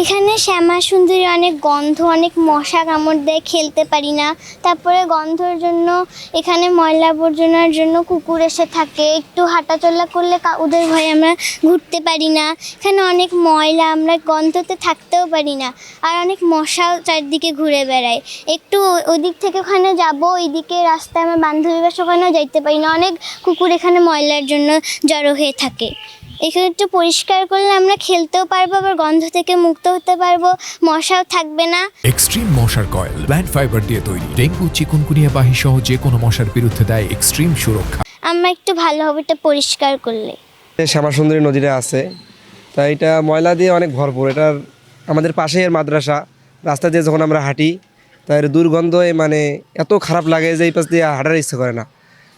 এখানে শ্যামা সুন্দরী অনেক গন্ধ, অনেক মশা কামড় দেয়, খেলতে পারি না। তারপরে গন্ধর জন্য এখানে ময়লা আবর্জনার জন্য কুকুর এসে থাকে, একটু হাঁটাচলা করলে ওদের ভয়ে আমরা ঘুরতে পারি না। এখানে অনেক ময়লা, আমরা গন্ধতে থাকতেও পারি না। আর অনেক মশাও চারদিকে ঘুরে বেড়ায়। একটু ওই দিক থেকে ওখানে যাবো, ওইদিকে রাস্তায় আমার বান্ধবী বাসা, ওখানেও যাইতে পারি না। অনেক কুকুর এখানে ময়লার জন্য জড়ো হয়ে থাকে। এখানে একটু পরিষ্কার করলে আমরা খেলতেও পারবো, আবার গন্ধ থেকে মুক্ত হতে পারবো, মশাও থাকবে না। এক্সট্রিম মশার কয়েল প্ল্যান্ট ফাইবার দিয়ে তৈরি, ডেঙ্গু চিকুনগুনিয়া বাহি সহ যে কোনো মশার বিরুদ্ধে দেয় এক্সট্রিম সুরক্ষা। আমরা একটু ভালো হবে এটা পরিষ্কার করলে। শ্যামা সুন্দরী নদীটা আছে, তা এটা ময়লা দিয়ে অনেক ভরপুর। এটার আমাদের পাশেই এর মাদ্রাসা, রাস্তা দিয়ে যখন আমরা হাঁটি তার দুর্গন্ধ মানে এত খারাপ লাগে যে এই পাশ দিয়ে হাঁটার ইচ্ছে করে না।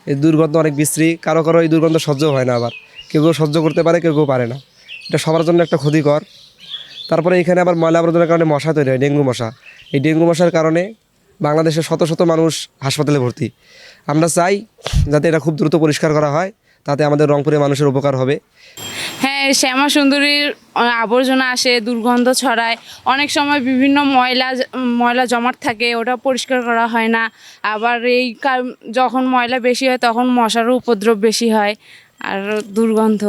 এই দুর্গন্ধ অনেক বিশ্রী, কারো কারো এই দুর্গন্ধ সহ্য হয় না, আবার কেউ কেউ সহ্য করতে পারে, কেউ কেউ পারে না। এটা সবার জন্য একটা ক্ষতিকর। তারপরে এখানে আবার ময়লা আবর্জনার কারণে মশা তৈরি হয়, ডেঙ্গু মশা। এই ডেঙ্গু মশার কারণে বাংলাদেশের শত শত মানুষ হাসপাতালে ভর্তি। আমরা চাই যাতে এটা খুব দ্রুত পরিষ্কার করা হয়, তাতে আমাদের রংপুরের মানুষের উপকার হবে। হ্যাঁ, শ্যামা সুন্দরীর আবর্জনা আসে, দুর্গন্ধ ছড়ায়, অনেক সময় বিভিন্ন ময়লা জমাট থাকে, ওটা পরিষ্কার করা হয় না। আবার যখন ময়লা বেশি হয় তখন মশারও উপদ্রব বেশি হয় আর দুর্গন্ধ